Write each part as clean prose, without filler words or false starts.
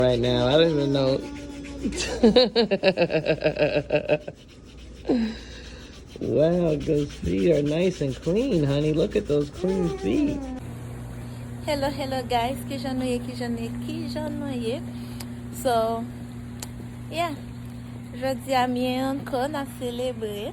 Right now, I don't even know. Wow, those feet are nice and clean, honey. Look at those clean feet. Hello guys, so yeah, jeudi à mi encore na célébrer.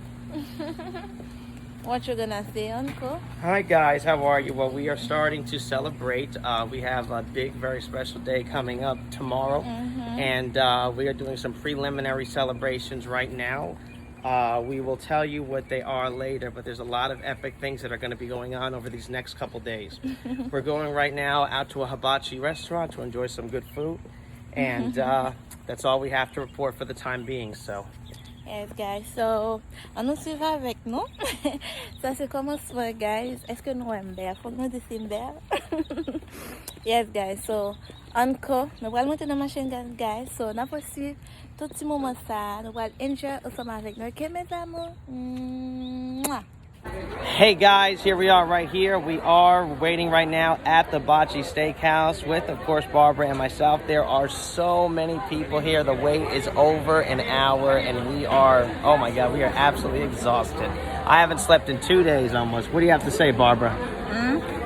What you gonna say, Uncle? Hi guys, how are you? Well, we are starting to celebrate. We have a big, very special day coming up tomorrow, and we are doing some preliminary celebrations right now. We will tell you what they are later, but there's a lot of epic things that are going to be going on over these next couple days. We're going right now out to a hibachi restaurant to enjoy some good food, and that's all we have to report for the time being. So. Yes, guys. So, on nous suit avec nous. Ça c'est Komansman, guys. Est-ce que nous aimons bien? Faut que nous disions bien. Yes, guys. So, encore, nous allons monter dans la machine, guys. So, nous allons suivre tout petit moment ça. Nous allons enjoy ensemble avec nous. Ok, mes amours? Mwah. Hey guys, here we are right here. We are waiting right now at the Hibachi Steakhouse with, of course, Barbara and myself. There are so many people here. The wait is over an hour and we are, oh my God, we are absolutely exhausted. I haven't slept in 2 days almost. What do you have to say, Barbara?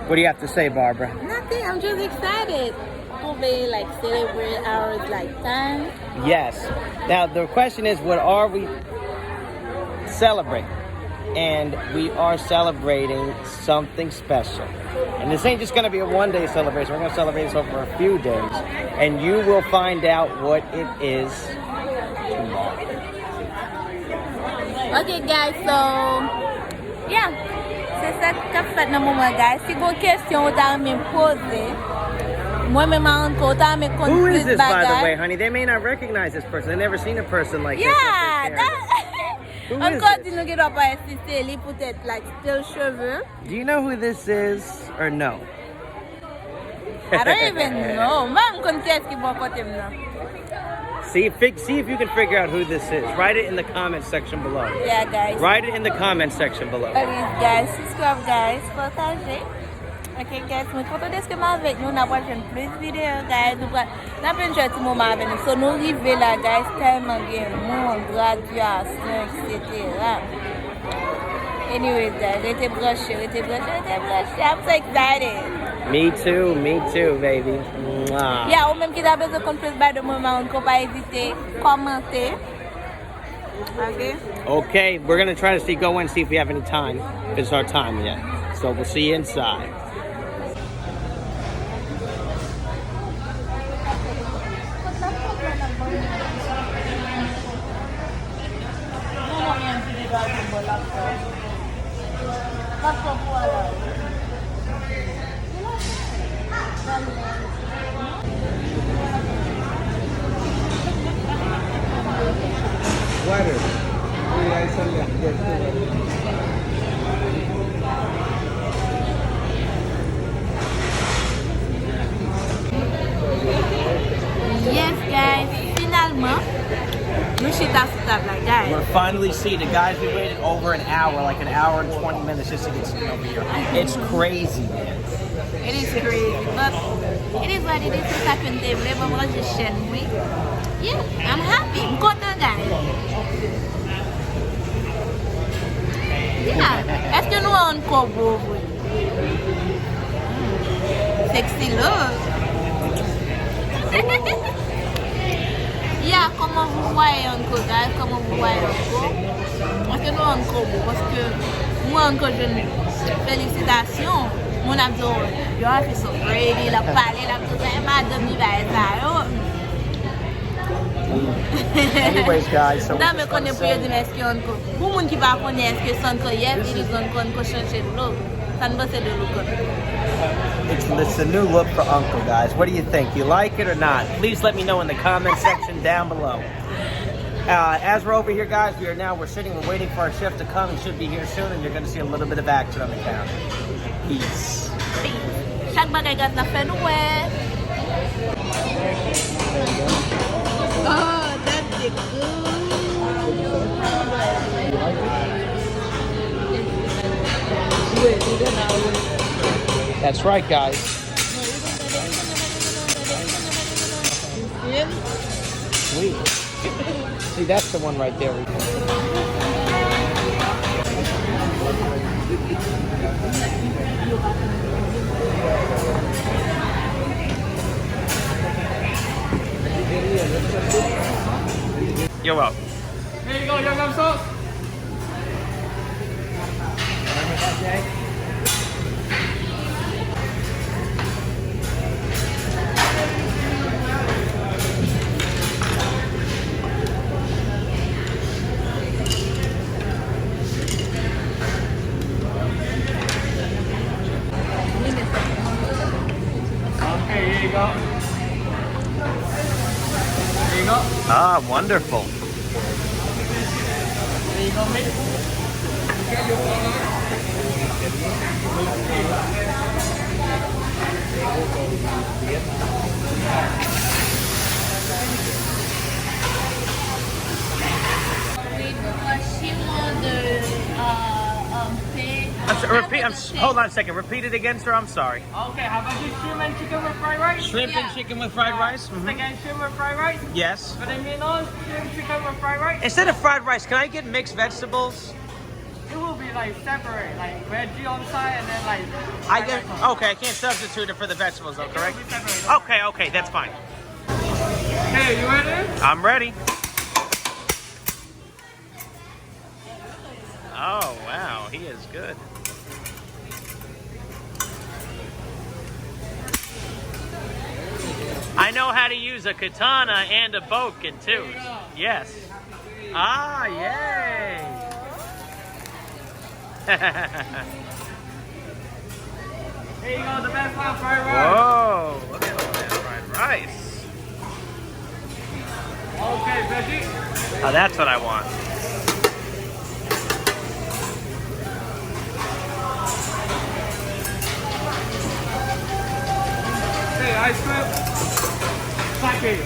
What do you have to say, Barbara? Nothing. I'm just excited. To like celebrate our time. Yes. Now the question is, what are we celebrating? And we are celebrating something special. And this ain't just going to be a one-day celebration. We're going to celebrate this over a few days. And you will find out what it is tomorrow. Okay, guys, so, yeah. C'est ça qu'a fait dans le moment, guys. Si vous avez une question, vous avez me poser. Moi-même, who is this, by the way, honey? They may not recognize this person. They've never seen a person like this. Yeah, Encore tu nous pas pas assister, lui peut-être like still cheveux. Do you know who this is or no? I don't even know. Man, qu'est-ce qui va porter maintenant? See if you can figure out who this is. Write it in the comment section below. Yeah, guys. Write it in the comment section below. Please, guys, subscribe, guys, partagez. Ok, guys, mais pour tout ce que moi avec nous, on a prochaine plus vidéo, guys. Nous avons un petit moment avec nous. So, nous arrivons là, guys, tellement bien, monde, graduation, etc. Anyways, guys, j'étais branché. I'm so excited. Me too, baby. Mwah. Yeah, ou même qui a besoin qu'on puisse battre de moment, on ne peut pas hésiter, commenter. Okay. Okay, we're gonna try to go in, see if we have any time. If it's our time yet. So we'll see you inside. Yes, guys, finalement, we're finally seated. Guys, we waited over an hour, like an hour and 20 minutes just to get seated over here. It's crazy. It is crazy, but it is what it is. It's like when they live on the yeah, I'm happy. I'm content, guys. Yeah, est-ce que nous avons encore beau? Sexy look. Yeah, comment vous voyez encore, guys? Comment vous voyez encore? Est-ce que nous avons encore beau? Parce que moi encore, félicitations. Mon ami dit, you are so pretty. La parler, la tout ça, madame, il va être là. Anyways, guys, so non, mais qu'on est pour dire est-ce que pour les gens qui ne connaissent est-ce que son coyer, ils ont changé de look. Ça ne va pas de look. It's a new look for Uncle, guys. What do you think? You like it or not? Please let me know in the comment section down below. As we're over here, guys, we're sitting, we're waiting for our chef to come. He should be here soon, and you're going to see a little bit of action on the counter. Peace. Chaque bagay gat la fè nou wè. Oh, that's the That's right, guys. good. Medium. Sweet. See, that's the one right there. You're up. Here you go, yum yum sauce. Okay, here you go. Here you go. Ah, wonderful. Here you go, mate. I'm sorry, hold on a second. Repeat it again, sir. I'm sorry. Okay, how about this shrimp and chicken with fried rice? Shrimp and chicken with fried rice? Mhm. Again, shrimp with fried rice. Yes. But then, shrimp chicken with fried rice. Instead of fried rice, can I get mixed vegetables? It will be like separate, like veggie on side and then like. I get okay. I can't substitute it for the vegetables, though. Correct? It will be separate. Okay, that's fine. Okay, you ready? I'm ready. Oh wow, he is good. I know how to use a katana and a bokken too. Yes. Ah, yay! Here you go, the best one, fried rice. Whoa! Look at all that fried rice. Okay, veggie. Oh, that's what I want. Okay, ice cream. Sake.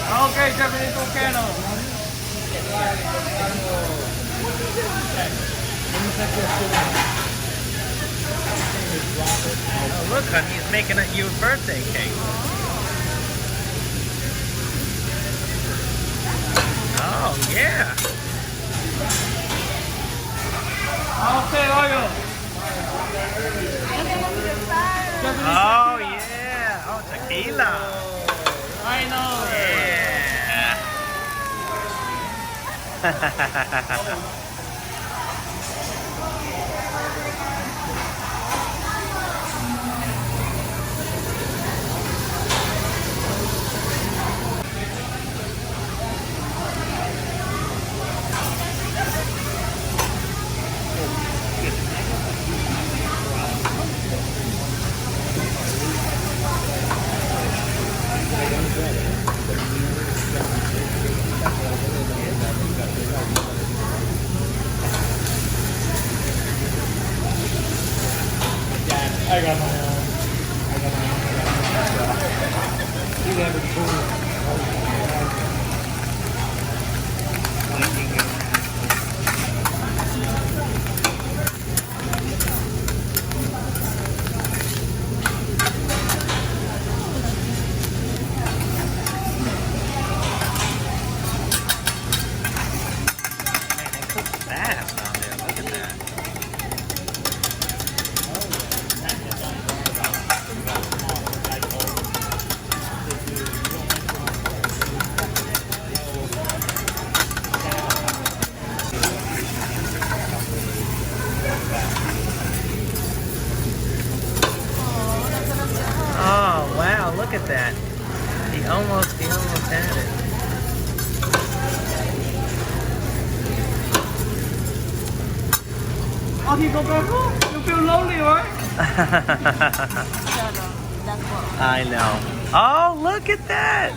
Okay, Japanese volcano. Oh, look, honey, he's making you a birthday cake. Oh, yeah. Okay, oil. Oh, yeah. Oh, tequila. I know. Yeah. I got my own. You have a cool. Fast on there. Look at that. Oh wow! Look at that. He almost had it. Oh, he go back home? You feel lonely, right? I know. Oh, look at that!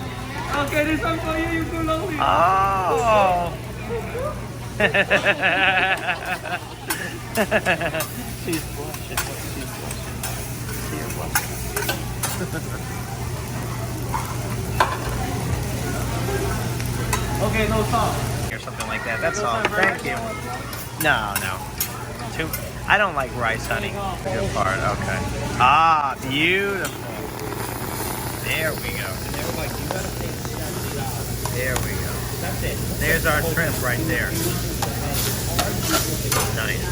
Okay, this one for you. You go lonely. Oh. She's blushing. She's blushing. Okay, no salt. Or something like that. That's all. Thank you. No. I don't like rice, honey. The good part. Okay. Ah, beautiful. There we go. There we go. That's it. There's our shrimp right there. Nice.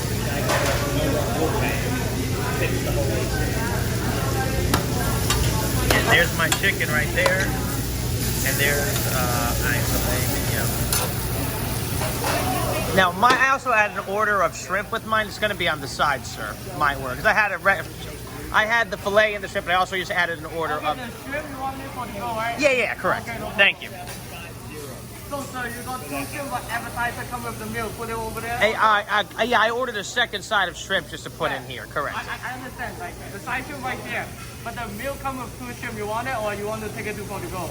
And there's my chicken right there. And there's Now, I also had an order of shrimp with mine. It's going to be on the side, sir. My word, because I had the fillet and the shrimp, but I also just added an order of. The shrimp you want me for the go, right? Yeah, correct. Okay, no Thank you. So, sir, you got 2 shrimp, but appetizer come with the meal. Put it over there. Hey, I ordered a second side of shrimp just to put in here. Correct. I understand. Like the side shrimp right there, but the meal come with 2 shrimp. You want it, or you want to take it to for the go?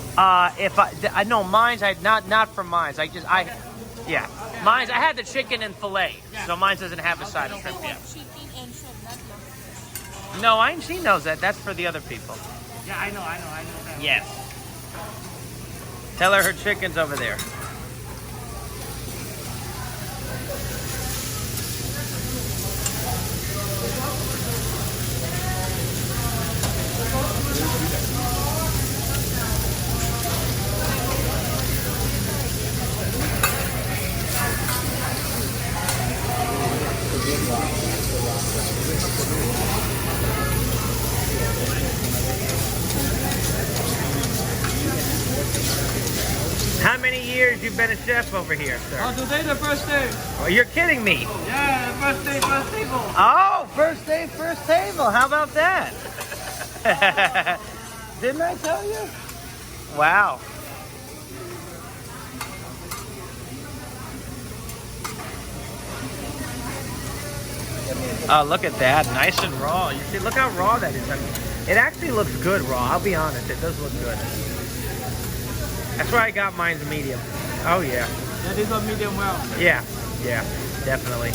If I know mine's, not for mine's. Yeah. Mine's, I had the chicken and fillet, so mine doesn't have a side of shrimp yet. Chicken and shrimp, not lobster. No, she knows that. That's for the other people. Yeah, I know that. Yes. Tell her chicken's over there. How many years you've been a chef over here, sir? Oh, today the first day. Oh, you're kidding me. Yeah, first day, first table. Oh, first day, first table. How about that? Didn't I tell you? Wow. Oh, look at that. Nice and raw. You see, look how raw that is. I mean, it actually looks good raw. I'll be honest. It does look good. That's why I got mine's medium. Oh, yeah. That is a medium well. Yeah, definitely.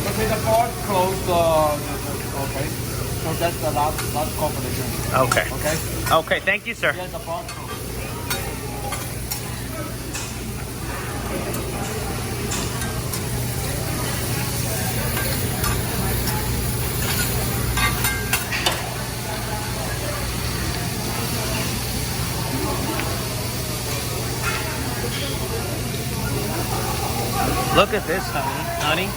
Okay, the pot closed. Okay. So that's the last combination. Okay. Okay. Okay, thank you, sir. Yeah, the pot closed. Look at this, honey.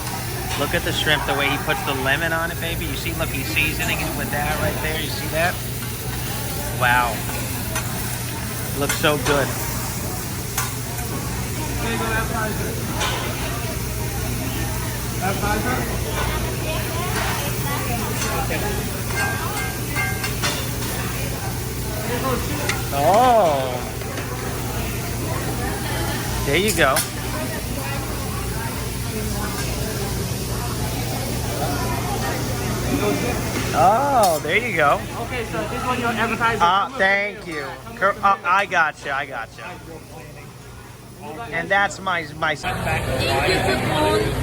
Look at the shrimp, the way he puts the lemon on it, baby. You see, look, he's seasoning it with that right there. You see that? Wow. Looks so good. Okay, go appetizer. Appetizer? Oh. There you go. Oh, there you go. Okay, so this one your appetizer. Thank you. I got you. And that's my.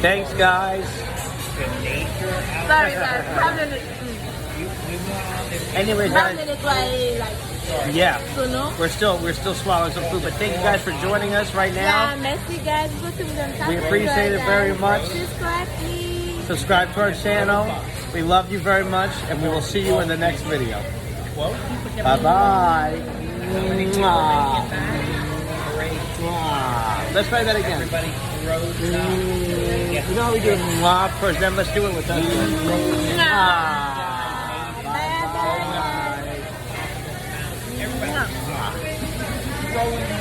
Thanks, guys. Sorry. Anyway, guys. Yeah. So no? We're still swallowing some food, but thank you guys for joining us right now. Yeah, merci guys. We appreciate it very much. Subscribe, please. Subscribe to our channel. We love you very much, and we will see you in the next video. Bye-bye. Let's try that again. You know how we do mwah first, then let's do it with us. Bye. Bye.